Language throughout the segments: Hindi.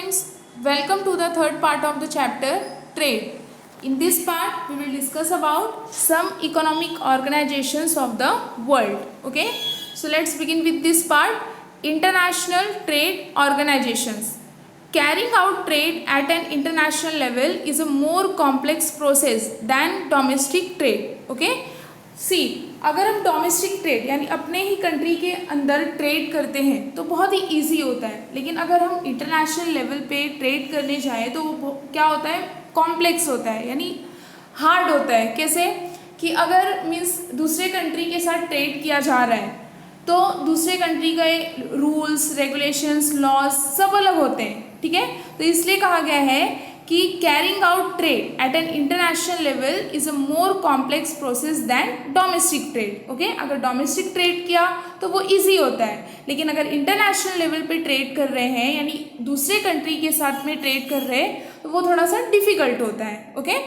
students, welcome to the third part of the chapter Trade. In this part, we will discuss about some economic organizations of the world. Okay, so let's begin with this part. International trade organizations. Carrying out trade at an international level is a more complex process than domestic trade. Okay, सी अगर हम डोमेस्टिक ट्रेड यानी अपने ही कंट्री के अंदर ट्रेड करते हैं तो बहुत ही इजी होता है, लेकिन अगर हम इंटरनेशनल लेवल पे ट्रेड करने जाएं तो वो क्या होता है, कॉम्प्लेक्स होता है यानी हार्ड होता है। कैसे कि अगर मीन्स दूसरे कंट्री के साथ ट्रेड किया जा रहा है तो दूसरे कंट्री के रूल्स रेगुलेशंस लॉज सब अलग होते हैं, ठीक है। तो इसलिए कहा गया है कि carrying out trade at an international level is a more complex process than domestic trade. Okay, अगर डोमेस्टिक ट्रेड किया तो वो इजी होता है, लेकिन अगर इंटरनेशनल लेवल पे ट्रेड कर रहे हैं यानी दूसरे कंट्री के साथ में ट्रेड कर रहे हैं तो वो थोड़ा सा डिफिकल्ट होता है। Okay,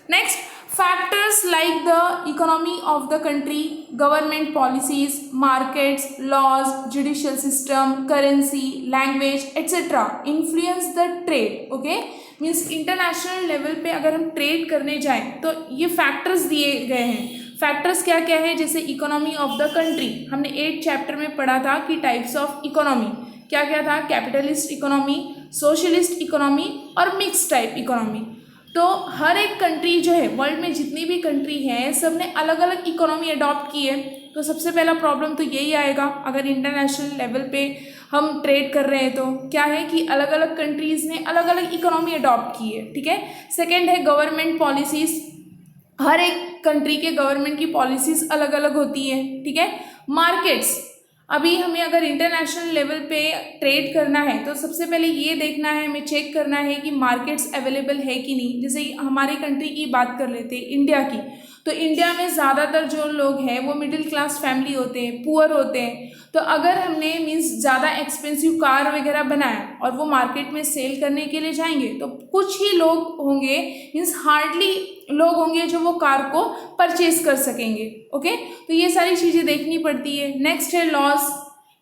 next, factors like the economy of the country, government policies, markets, laws, judicial system, currency, language etcetera influence the trade. Okay, means international level पे अगर हम ट्रेड करने जाएं तो ये फैक्टर्स दिए गए हैं। फैक्टर्स क्या क्या है, जैसे इकोनॉमी ऑफ द कंट्री, हमने 8th चैप्टर में पढ़ा था कि टाइप्स ऑफ इकोनॉमी क्या क्या था, कैपिटलिस्ट इकोनॉमी, सोशलिस्ट इकोनॉमी और मिक्स टाइप इकोनॉमी। तो हर एक कंट्री जो है, वर्ल्ड में जितनी भी कंट्री है सब ने अलग अलग इकोनॉमी अडॉप्ट की है। तो सबसे पहला प्रॉब्लम तो यही आएगा अगर इंटरनेशनल लेवल पे हम ट्रेड कर रहे हैं तो क्या है कि अलग अलग कंट्रीज़ ने अलग अलग इकोनॉमी अडॉप्ट की है, ठीक है। सेकेंड है गवर्नमेंट पॉलिसीज़, हर एक कंट्री के गवर्नमेंट की पॉलिसीज़ अलग अलग होती है, ठीक है। मार्केट्स, अभी हमें अगर इंटरनेशनल लेवल पे ट्रेड करना है तो सबसे पहले ये देखना है, हमें चेक करना है कि मार्केट्स अवेलेबल है कि नहीं। जैसे हमारे कंट्री की बात कर लेते हैं, इंडिया की, तो इंडिया में ज़्यादातर जो लोग हैं वो मिडिल क्लास फैमिली होते हैं, पुअर होते हैं। तो अगर हमने मीन्स ज़्यादा एक्सपेंसिव कार वगैरह बनाया और वो मार्केट में सेल करने के लिए जाएंगे तो कुछ ही लोग होंगे, मीन्स हार्डली लोग होंगे जो वो कार को परचेज कर सकेंगे। ओके, तो ये सारी चीज़ें देखनी पड़ती है। नेक्स्ट है लॉस,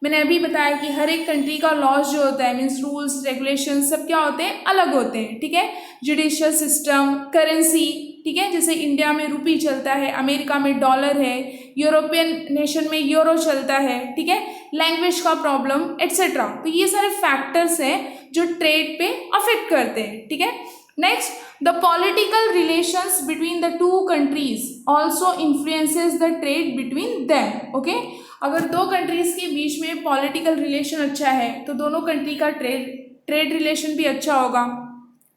मैंने अभी बताया कि हर एक कंट्री का लॉस जो होता है मीन्स रूल्स रेगुलेशन सब क्या होते हैं, अलग होते हैं, ठीक है। जुडिशियल सिस्टम, करेंसी, ठीक है, जैसे इंडिया में रुपी चलता है, अमेरिका में डॉलर है, यूरोपियन नेशन में यूरो चलता है, ठीक है। लैंग्वेज का प्रॉब्लम एट्सेट्रा, तो ये सारे फैक्टर्स हैं जो ट्रेड पे अफेक्ट करते हैं, ठीक है। Next, the political relations between the two countries also influences the trade between them. Okay, अगर दो कंट्रीज के बीच में पॉलिटिकल रिलेशन अच्छा है तो दोनों कंट्री का ट्रेड रिलेशन भी अच्छा होगा।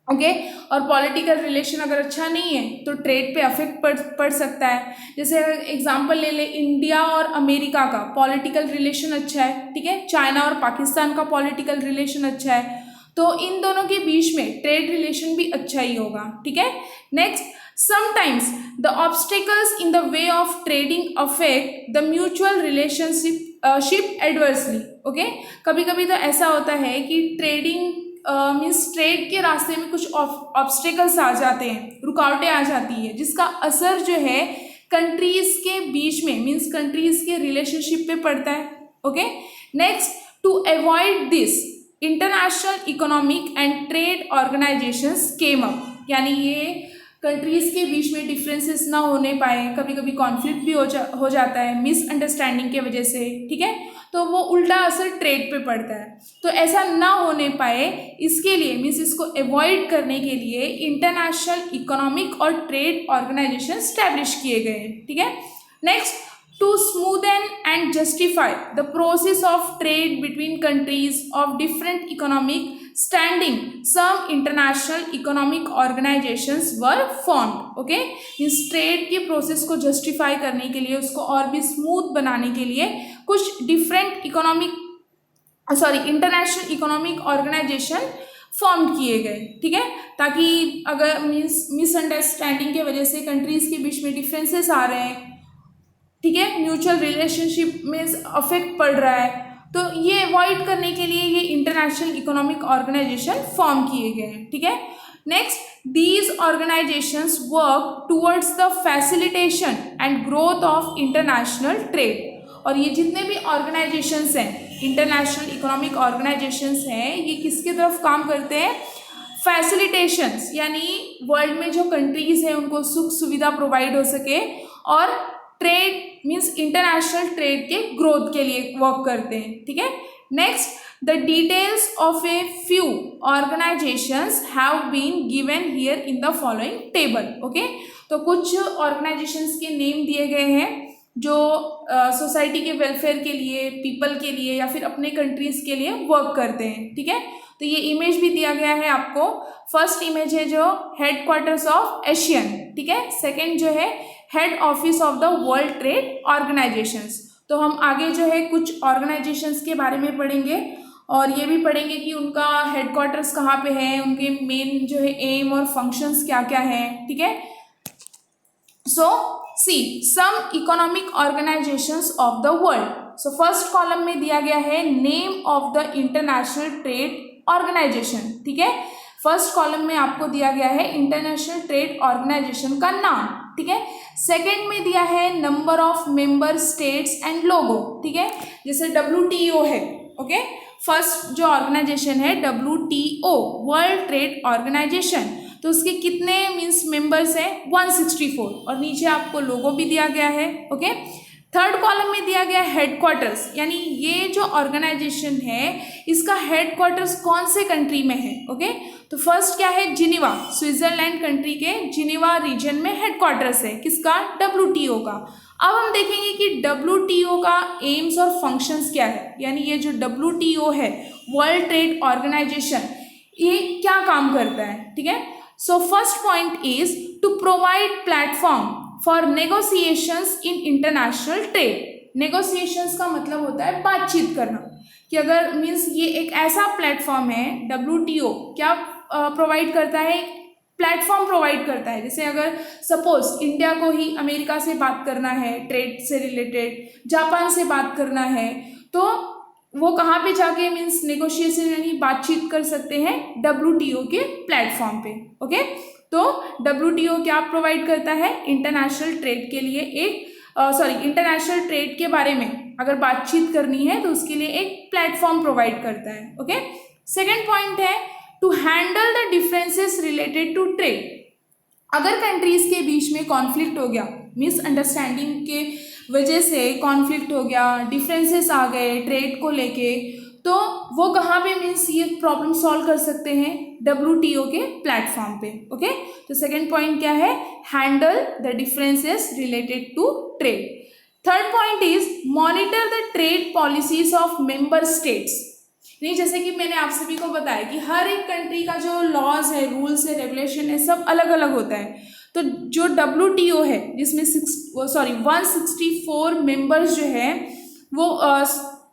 ओके, और पॉलिटिकल रिलेशन अगर अच्छा नहीं है तो ट्रेड पे अफेक्ट पड़ सकता है। जैसे एग्जांपल ले ले, इंडिया और अमेरिका का पॉलिटिकल रिलेशन अच्छा है, ठीक है, चाइना और पाकिस्तान का पॉलिटिकल रिलेशन अच्छा है, तो इन दोनों के बीच में ट्रेड रिलेशन भी अच्छा ही होगा, ठीक है। Next, sometimes the obstacles in the way of trading affect the mutual relationship adversely. Okay, कभी कभी तो ऐसा होता है कि ट्रेडिंग मीन्स ट्रेड के रास्ते में कुछ ऑब्स्टिकल्स आ जाते हैं, रुकावटें आ जाती है, जिसका असर जो है कंट्रीज के बीच में मीन्स कंट्रीज के रिलेशनशिप पे पड़ता है। Okay, next, to avoid this international economic and trade organisations came up, यानी ये कंट्रीज के बीच में डिफरेंसेस ना होने पाए, कभी कभी कॉन्फ्लिक्ट भी हो जाता है मिसअंडरस्टैंडिंग के वजह से, ठीक है, तो वो उल्टा असर ट्रेड पे पड़ता है। तो ऐसा ना होने पाए इसके लिए मीन्स इसको अवॉइड करने के लिए इंटरनेशनल इकोनॉमिक और ट्रेड ऑर्गेनाइजेशन स्टैब्लिश किए गए हैं, ठीक है। Next, to smoothen and justify the process of trade between countries of different economic standing some international economic organisations were formed. Okay, इस ट्रेड के प्रोसेस को जस्टिफाई करने के लिए, उसको और भी स्मूथ बनाने के लिए कुछ different international economic organisation form किए गए, ठीक है, ताकि अगर मिसअंडरस्टैंडिंग के वजह से कंट्रीज के बीच में डिफरेंसेस आ रहे हैं, ठीक है, म्यूचुअल रिलेशनशिप में अफेक्ट पड़ रहा है, तो ये अवॉइड करने के लिए ये इंटरनेशनल इकोनॉमिक ऑर्गेनाइजेशन फॉर्म किए गए हैं, ठीक है। Next, these organizations work towards the facilitation and growth of international trade, और ये जितने भी ऑर्गेनाइजेशंस हैं इंटरनेशनल इकोनॉमिक ऑर्गेनाइजेशंस हैं, ये किसके तरफ काम करते हैं? फैसिलिटेशंस, यानी वर्ल्ड में जो कंट्रीज हैं उनको सुख सुविधा प्रोवाइड हो सके, और ट्रेड मीन्स इंटरनेशनल ट्रेड के ग्रोथ के लिए वर्क करते हैं, ठीक है। Next, the details of a few organisations have been given here in the following table, okay. तो कुछ ऑर्गेनाइजेशंस के नेम दिए गए हैं जो सोसाइटी के वेलफेयर के लिए, पीपल के लिए या फिर अपने कंट्रीज के लिए वर्क करते हैं, ठीक है। तो ये इमेज भी दिया गया है आपको। फर्स्ट इमेज है जो हेडक्वार्टर्स ऑफ एशियन, ठीक है। सेकंड जो है head office of the world trade organisations. तो हम आगे जो है कुछ ऑर्गेनाइजेशंस के बारे में पढ़ेंगे और ये भी पढ़ेंगे कि उनका हेडक्वार्टर्स कहाँ पे है, उनके मेन जो है एम और फंक्शंस क्या क्या हैं, ठीक है। So see some economic organisations of the world. So first column में दिया गया है name of the international trade organisation, ठीक है। फर्स्ट कॉलम में आपको दिया गया है इंटरनेशनल ट्रेड ऑर्गेनाइजेशन का नाम, ठीक है। सेकंड में दिया है number of member states and logo, ठीक है। जैसे WTO है, ओके। फर्स्ट जो ऑर्गेनाइजेशन है WTO, वर्ल्ड ट्रेड ऑर्गेनाइजेशन, तो उसके कितने मीन्स मेंबर्स हैं? 164, और नीचे आपको लोगो भी दिया गया है, ओके। थर्ड कॉलम में दिया गया हेडक्वार्टर्स, यानी ये जो ऑर्गेनाइजेशन है इसका हेडक्वार्टर्स कौन से कंट्री में है, ओके। तो फर्स्ट क्या है? जिनेवा, स्विट्जरलैंड कंट्री के जिनेवा रीजन में हेडक्वार्टर्स है, किसका? WTO का। अब हम देखेंगे कि WTO का एम्स और फंक्शंस क्या है, यानी ये जो WTO है वर्ल्ड ट्रेड ऑर्गेनाइजेशन, ये क्या काम करता है, ठीक है। So first point is to provide platform for negotiations in international trade. Negotiations का मतलब होता है बातचीत करना, कि अगर मीन्स ये एक ऐसा प्लेटफॉर्म है, WTO क्या प्रोवाइड करता है? प्लेटफॉर्म प्रोवाइड करता है। जैसे अगर सपोज इंडिया को ही अमेरिका से बात करना है ट्रेड से रिलेटेड, जापान से बात करना है, तो वो कहाँ पे जाके मीन्स नेगोशिएशन यानी बातचीत कर सकते हैं? WTO के प्लेटफॉर्म पे, ओके। तो WTO क्या प्रोवाइड करता है? इंटरनेशनल ट्रेड के लिए एक इंटरनेशनल ट्रेड के बारे में अगर बातचीत करनी है तो उसके लिए एक प्लेटफॉर्म प्रोवाइड करता है, ओके। सेकेंड पॉइंट है to handle the differences related to trade. अगर कंट्रीज के बीच में कॉन्फ्लिक्ट हो गया, मिसअंडरस्टैंडिंग के वजह से कॉन्फ्लिक्ट हो गया, डिफरेंसेस आ गए ट्रेड को लेके, तो वो कहाँ पे मीन्स ये प्रॉब्लम सॉल्व कर सकते हैं? WTO के प्लेटफॉर्म पे, ओके। तो सेकेंड पॉइंट क्या है? Handle the differences related to trade. Third point is monitor the trade policies of member states. नहीं, जैसे कि मैंने आप सभी को बताया कि हर एक कंट्री का जो लॉज है, रूल्स है, रेगुलेशन है, सब अलग अलग होता है। तो जो WTO है जिसमें 164 मेंबर्स जो है वो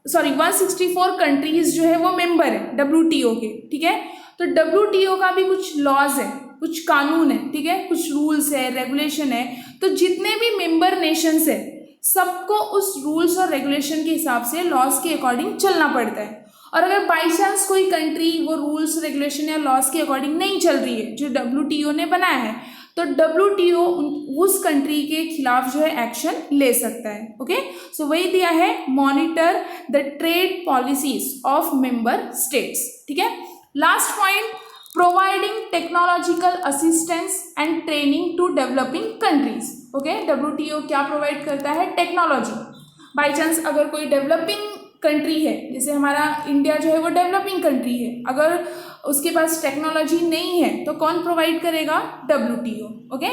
164 कंट्रीज जो है वो मेंबर है WTO के, ठीक है। तो WTO का भी कुछ लॉज है, कुछ कानून है, ठीक है, कुछ रूल्स है, रेगुलेशन है। तो जितने भी मेंबर नेशंस है सबको उस रूल्स और रेगुलेशन के हिसाब से लॉज के अकॉर्डिंग चलना पड़ता है। और अगर बाई चांस कोई कंट्री वो रूल्स रेगुलेशन या लॉज के अकॉर्डिंग नहीं चल रही है जो WTO ने बनाया है, तो WTO उस कंट्री के खिलाफ जो है एक्शन ले सकता है, ओके। सो वही दिया है monitor the trade policies of member states, ठीक है। Last point, providing technological assistance and training to developing countries, okay. WTO क्या प्रोवाइड करता है? टेक्नोलॉजी। बाई चांस अगर कोई डेवलपिंग कंट्री है, जैसे हमारा इंडिया जो है वो डेवलपिंग कंट्री है, अगर उसके पास टेक्नोलॉजी नहीं है तो कौन प्रोवाइड करेगा? WTO, okay.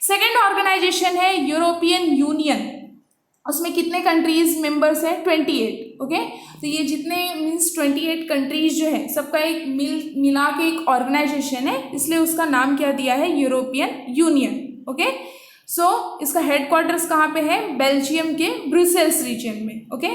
सेकेंड ऑर्गेनाइजेशन है यूरोपियन यूनियन। उसमें कितने कंट्रीज मेंबर्स हैं? 28, ओके। तो ये जितने मीन्स 28 कंट्रीज जो है सबका एक मिला के एक ऑर्गेनाइजेशन है, इसलिए उसका नाम क्या दिया है? European union, okay. सो इसका हेडक्वार्टर्स कहाँ पे है? बेल्जियम के ब्रुसेल्स रीजन में, ओके।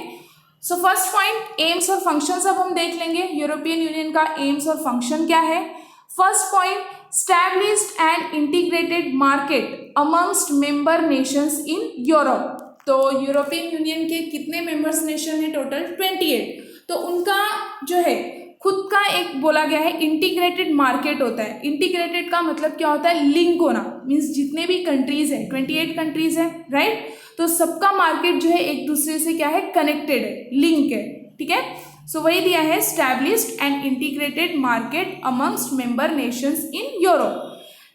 सो फर्स्ट पॉइंट एम्स और फंक्शंस अब हम देख लेंगे। यूरोपियन यूनियन का एम्स और फंक्शन क्या है? First point, established and integrated market amongst member Nations in Europe. तो यूरोपियन यूनियन के कितने मेंबर्स नेशन है? टोटल 28। तो उनका जो है खुद का एक बोला गया है इंटीग्रेटेड मार्केट होता है। इंटीग्रेटेड का मतलब क्या होता है? लिंक होना, मीन्स जितने भी कंट्रीज है, 28 कंट्रीज है, राइट। तो सबका मार्केट जो है एक दूसरे से क्या है? कनेक्टेड है, लिंक है, ठीक है। सो वही दिया है, established and integrated market amongst member Nations in Europe.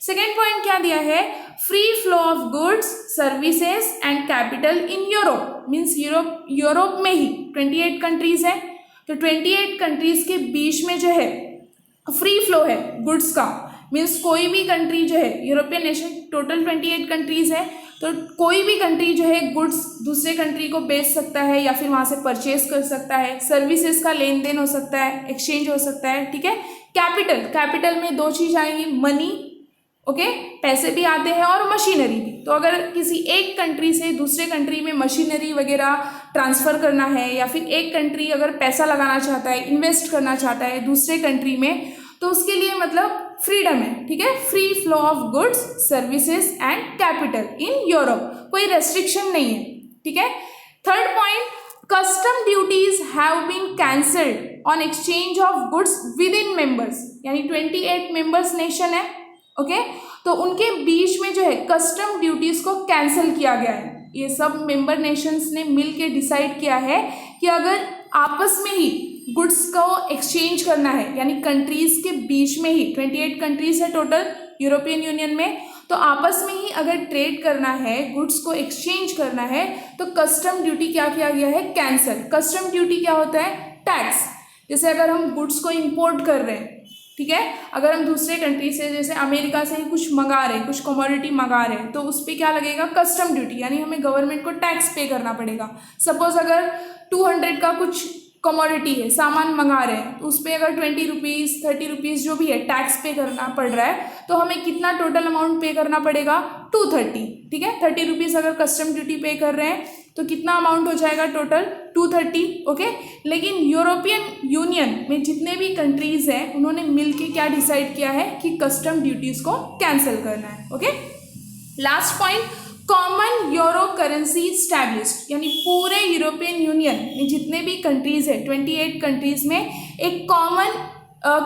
Second point क्या दिया है, free flow of goods services and capital in Europe, means Europe में ही 28 कंट्रीज है, तो 28 कंट्रीज के बीच में जो है फ्री फ्लो है गुड्स का, मीन्स कोई भी कंट्री जो है, यूरोपियन नेशन टोटल 28 कंट्रीज है, तो कोई भी कंट्री जो है गुड्स दूसरे कंट्री को बेच सकता है या फिर वहाँ से परचेज कर सकता है, सर्विसेज का लेन देन हो सकता है, एक्सचेंज हो सकता है, ठीक है। कैपिटल में दो चीज आएंगी, मनी, ओके, पैसे भी आते हैं, और मशीनरी भी। तो अगर किसी एक कंट्री से दूसरे कंट्री में मशीनरी वगैरह ट्रांसफ़र करना है, या फिर एक कंट्री अगर पैसा लगाना चाहता है, इन्वेस्ट करना चाहता है दूसरे कंट्री में, तो उसके लिए मतलब फ्रीडम है, ठीक है, free flow of goods services and capital in Europe, कोई रेस्ट्रिक्शन नहीं है, ठीक है। Third point, custom duties have been cancelled on exchange of goods within members, यानी 28 मेंबर्स नेशन है, ओके, तो उनके बीच में जो है कस्टम ड्यूटीज को कैंसिल किया गया है। ये सब मेंबर नेशंस ने मिल के डिसाइड किया है कि अगर आपस में ही गुड्स को एक्सचेंज करना है, यानी कंट्रीज के बीच में ही, 28 कंट्रीज है टोटल यूरोपियन यूनियन में, तो आपस में ही अगर ट्रेड करना है, गुड्स को एक्सचेंज करना है, तो कस्टम ड्यूटी क्या किया गया है, कैंसिल। कस्टम ड्यूटी क्या होता है, टैक्स। जैसे अगर हम गुड्स को इंपोर्ट कर रहे हैं, ठीक है, अगर हम दूसरे कंट्री से, जैसे अमेरिका से ही कुछ मंगा रहे हैं, कुछ कमोडिटी मंगा रहे हैं, तो उस पर क्या लगेगा, कस्टम ड्यूटी, यानी हमें गवर्नमेंट को टैक्स पे करना पड़ेगा। सपोज अगर 200 का कुछ कमोडिटी है, सामान मंगा रहे हैं, तो उस पर अगर 20 रुपीज़ 30 रुपीज़ जो भी है टैक्स पे करना पड़ रहा है, तो हमें कितना टोटल अमाउंट पे करना पड़ेगा, 230, ठीक है। 30 रुपीज़ अगर कस्टम ड्यूटी पे कर रहे हैं, तो कितना अमाउंट हो जाएगा टोटल, 230, ओके। लेकिन यूरोपियन यूनियन में जितने भी कंट्रीज हैं, उन्होंने मिलके क्या डिसाइड किया है कि कस्टम ड्यूटीज को कैंसिल करना है, okay. Last point, common euro currency established, यानी पूरे यूरोपियन यूनियन में जितने भी कंट्रीज है, 28 कंट्रीज में एक कॉमन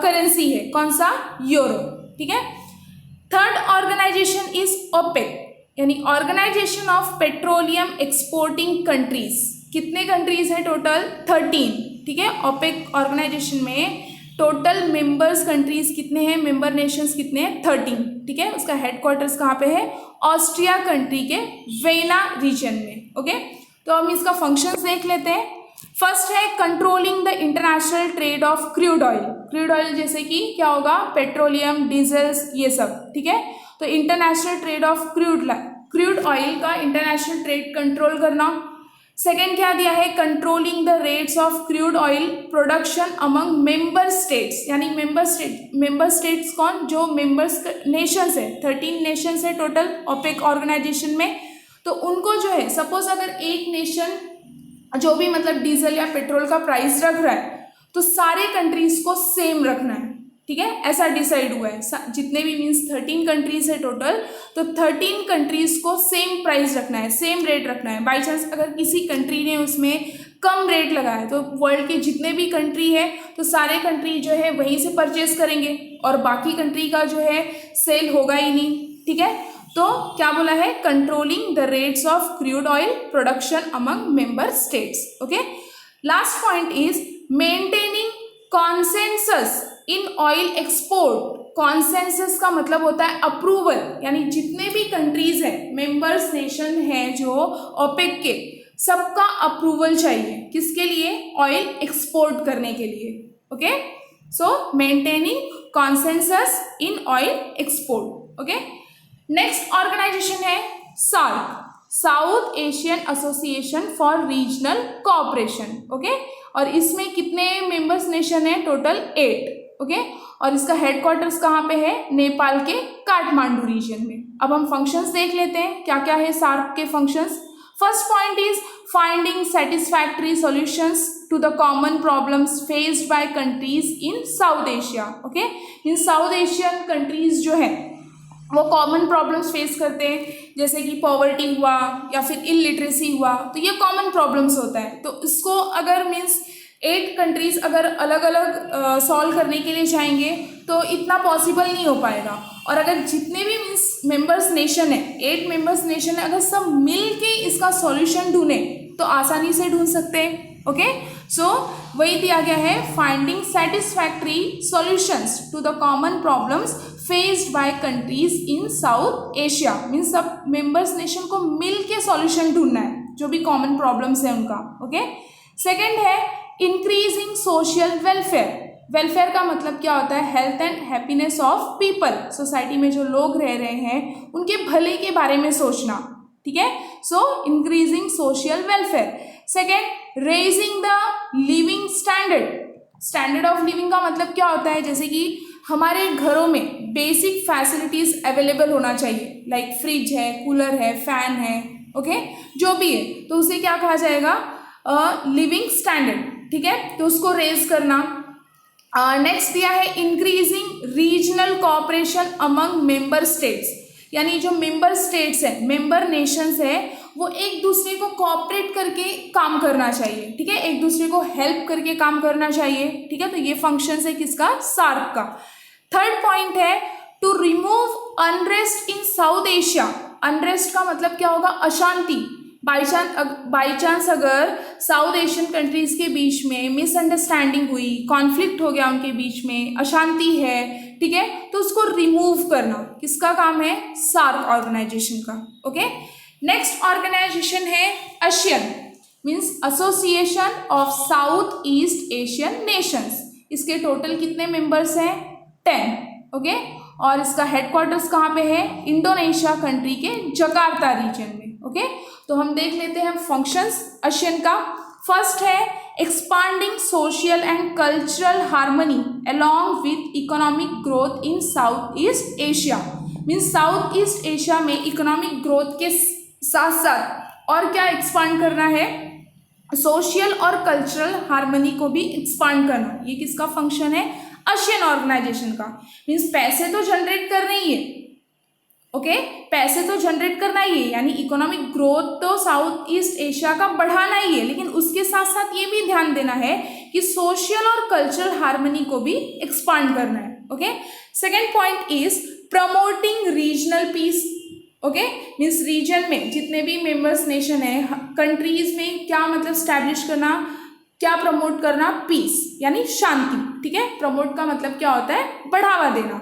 करेंसी है, कौन सा, यूरो, ठीक है। थर्ड ऑर्गेनाइजेशन इज ओपेक, यानी organisation of petroleum exporting countries. कितने कंट्रीज हैं टोटल, 13, ठीक है। ओपेक ऑर्गेनाइजेशन में टोटल मेंबर्स कंट्रीज कितने हैं, मेंबर नेशंस कितने हैं, 13, ठीक है। उसका हेडक्वार्टर्स कहाँ पे है, ऑस्ट्रिया कंट्री के वेना रीजन में, ओके। तो हम इसका फंक्शंस देख लेते हैं। फर्स्ट है controlling the international trade off crude oil. Crude oil जैसे कि क्या होगा, पेट्रोलियम, डीजल्स, ये सब, ठीक है। तो international trade off crude oil का इंटरनेशनल ट्रेड कंट्रोल करना। सेकेंड क्या दिया है, controlling the rates of crude oil production among member states, यानी मेंबर स्टेट्स कौन, जो मेंबर्स नेशंस है, 13 नेशंस है टोटल ओपेक ऑर्गेनाइजेशन में। तो उनको जो है, सपोज अगर एक नेशन जो भी मतलब डीजल या पेट्रोल का प्राइस रख रहा है, तो सारे कंट्रीज को सेम रखना है, ठीक है, ऐसा डिसाइड हुआ है। जितने भी मीन्स 13 कंट्रीज है टोटल, तो 13 कंट्रीज को सेम प्राइस रखना है, सेम रेट रखना है। बाई चांस अगर किसी कंट्री ने उसमें कम रेट लगाया, तो वर्ल्ड के जितने भी कंट्री है, तो सारे कंट्री जो है वहीं से परचेज करेंगे, और बाकी कंट्री का जो है सेल होगा ही नहीं, ठीक है। तो क्या बोला है, controlling the rates of crude oil production among member states, okay. Last point is maintaining consensus in oil export. Consensus का मतलब होता है अप्रूवल, यानी जितने भी कंट्रीज हैं, मेंबर्स नेशन हैं जो ओपेक के, सबका अप्रूवल चाहिए, किसके लिए, ऑयल एक्सपोर्ट करने के लिए, okay. So maintaining consensus in oil export, okay. Next organisation है SAARC, South Asian Association for Regional Cooperation, okay. और इसमें कितने मेंबर्स नेशन है टोटल, 8, ओके। और इसका हेडक्वार्टर्स कहाँ पे है, नेपाल के काठमांडू रीजन में। अब हम फंक्शंस देख लेते हैं, क्या क्या है सार्क के functions. First point is finding satisfactory solutions to the common problems faced by countries in South Asia, okay. In South Asian countries जो है वो कॉमन प्रॉब्लम्स फेस करते हैं, जैसे कि पॉवर्टी हुआ या फिर इलिटरेसी हुआ, तो ये कॉमन प्रॉब्लम्स होता है। तो इसको अगर मीन्स 8 कंट्रीज अगर अलग अलग सॉल्व करने के लिए जाएंगे, तो इतना पॉसिबल नहीं हो पाएगा। और अगर जितने भी मीन्स मेंबर्स नेशन है, 8 मेंबर्स नेशन है, अगर सब मिल के इसका सॉल्यूशन ढूंढें, तो आसानी से ढूंढ सकते हैं, ओके। सो वही दिया गया है, finding satisfactory solutions to the common problems faced by countries in South Asia. Means सब मेंबर्स नेशन को मिल के सॉल्यूशन ढूंढना है जो भी कॉमन प्रॉब्लम्स है उनका। ओके, सेकेंड है इंक्रीजिंग सोशल वेलफेयर। वेलफेयर का मतलब क्या होता है, health and happiness of people. Society में जो लोग रह रहे हैं उनके भले के बारे में सोचना, ठीक है। सो increasing social welfare. Second, raising the living standard. Standard of living का मतलब क्या होता है, जैसे कि हमारे घरों में बेसिक फैसिलिटीज अवेलेबल होना चाहिए, लाइक फ्रिज है, कूलर है, फैन है, ओके, जो भी है, तो उसे क्या कहा जाएगा, लिविंग स्टैंडर्ड, ठीक है। तो उसको रेज करना। नेक्स्ट दिया है increasing regional cooperation among member states. यानी जो मेंबर स्टेट्स है, मेंबर नेशंस है, वो एक दूसरे को कोऑपरेट करके काम करना चाहिए, ठीक है, एक दूसरे को हेल्प करके काम करना चाहिए, ठीक है। तो ये फंक्शन है किसका, सार्क का। थर्ड पॉइंट है to remove unrest in South Asia. Unrest का मतलब क्या होगा, अशांति। बाई चांस अगर साउथ एशियन कंट्रीज के बीच में मिसअंडरस्टैंडिंग हुई, कॉन्फ्लिक्ट हो गया उनके बीच में, अशांति है, ठीक है, तो उसको रिमूव करना किसका काम है, सार्क ऑर्गेनाइजेशन का। ओके, नेक्स्ट ऑर्गेनाइजेशन है ASEAN, means association of south east Asian Nations. इसके टोटल कितने मेंबर्स हैं, 10। ओके, और इसका हेडक्वार्टर्स कहाँ पे है, इंडोनेशिया कंट्री के जकार्ता रीजन में। ओके, तो हम देख लेते हैं फंक्शंस ASEAN का। फर्स्ट है expanding social and cultural harmony along with economic growth in south east Asia. Means south east Asia में इकोनॉमिक ग्रोथ के साथ साथ और क्या एक्सपांड करना है, सोशल और कल्चरल हार्मनी को भी एक्सपांड करना। ये किसका फंक्शन है, ASEAN ऑर्गेनाइजेशन का। मीन्स पैसे तो जनरेट करने ही है, ओके, पैसे तो जनरेट करना ही है, यानी इकोनॉमिक ग्रोथ तो साउथ ईस्ट एशिया का बढ़ाना ही है, लेकिन उसके साथ साथ ये भी ध्यान देना है कि सोशल और कल्चरल हार्मनी को भी एक्सपांड करना है। Okay, second point is promoting regional peace. Okay, means region में जितने भी मेंबर्स नेशन है, कंट्रीज में क्या मतलब स्टैब्लिश करना, क्या प्रमोट करना, पीस यानी शांति, ठीक है। प्रमोट का मतलब क्या होता है, बढ़ावा देना।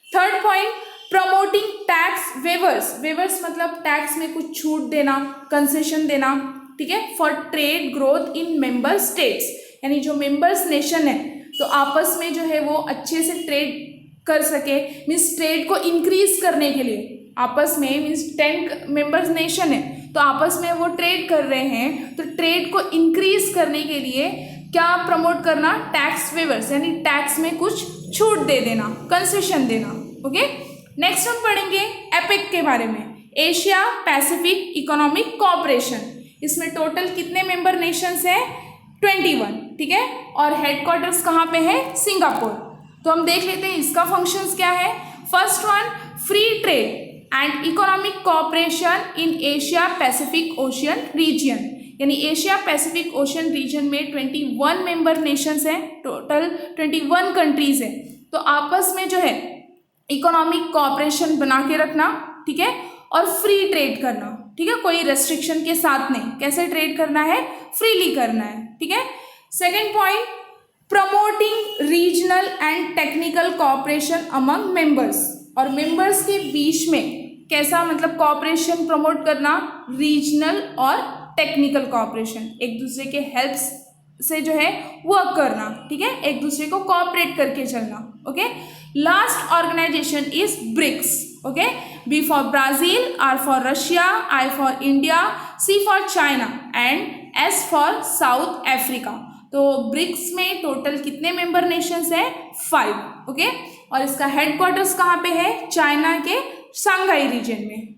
Third point, promoting tax weavers. Weavers मतलब टैक्स में कुछ छूट देना, कंसेशन देना, ठीक है, for trade growth in member states. यानी जो मेंबर्स नेशन है तो आपस में जो है वो अच्छे से ट्रेड कर सके, मीन्स ट्रेड को इंक्रीज करने के लिए आपस में, मीन्स 10 मेंबर्स नेशन है तो आपस में वो ट्रेड कर रहे हैं, तो ट्रेड को इंक्रीज करने के लिए क्या प्रमोट करना, टैक्स वेवर्स, यानी टैक्स में कुछ छूट दे देना, कंसेशन देना। ओके, नेक्स्ट हम पढ़ेंगे एपेक के बारे में, एशिया पैसिफिक इकोनॉमिक कोऑपरेशन। इसमें टोटल कितने मेंबर नेशंस हैं, 21, ठीक है, और हेडक्वार्टर्स कहाँ पे है, सिंगापुर। तो हम देख लेते हैं इसका फंक्शंस क्या है। First one, free trade and economic cooperation in Asia Pacific Ocean region. यानी एशिया पैसिफिक ओशियन रीजन में 21 मेंबर नेशंस हैं, टोटल 21 कंट्रीज हैं। तो आपस में जो है इकोनॉमिक कोऑपरेशन बना के रखना, ठीक है, और फ्री ट्रेड करना, ठीक है, कोई रेस्ट्रिक्शन के साथ नहीं। कैसे ट्रेड करना है, फ्रीली करना है, ठीक है। Second point, promoting regional and technical cooperation among members. और मेंबर्स के बीच में कैसा मतलब कोऑपरेशन प्रमोट करना, रीजनल और टेक्निकल कोऑपरेशन, एक दूसरे के हेल्प से जो है वर्क करना, ठीक है, एक दूसरे को कोऑपरेट करके चलना। Okay, last organisation is BRICS. Okay, B for Brazil, R for Russia, I for India, C for China and S for South Africa. तो ब्रिक्स में टोटल कितने मेंबर नेशंस हैं, 5। ओके, और इसका हेडक्वार्टर्स कहाँ पे है, चाइना के शंघाई रीजन में।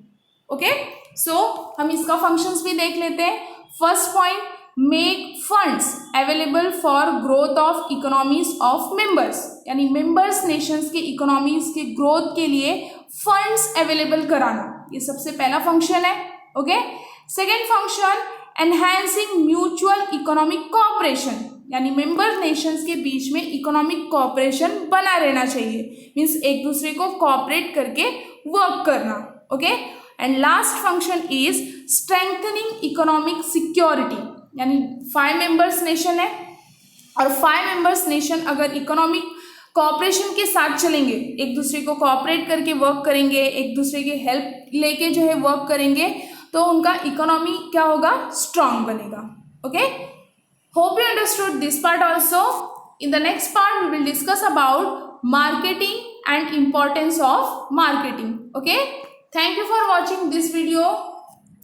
ओके, सो हम इसका फंक्शंस भी देख लेते हैं। First point, make funds available for growth of economies of members. यानी मेंबर्स नेशंस के इकोनॉमीज के ग्रोथ के लिए फंड्स अवेलेबल कराना, ये सबसे पहला फंक्शन है। Okay, second function, enhancing mutual economic cooperation. यानी मेंबर नेशंस के बीच में इकोनॉमिक कोऑपरेशन बना रहना चाहिए, मीन्स एक दूसरे को कोऑपरेट करके वर्क करना। Okay, and last function is strengthening economic security. यानी 5 मेंबर्स नेशन है, और 5 मेंबर्स नेशन अगर इकोनॉमिक कोऑपरेशन के साथ चलेंगे, एक दूसरे को कोऑपरेट करके वर्क करेंगे, एक दूसरे की हेल्प लेके जो है वर्क करेंगे, तो उनका इकोनॉमी क्या होगा, स्ट्रांग बनेगा. Okay, hope you understood this part also. In the next part, we will discuss about marketing and importance of marketing. Okay, thank you for watching this video.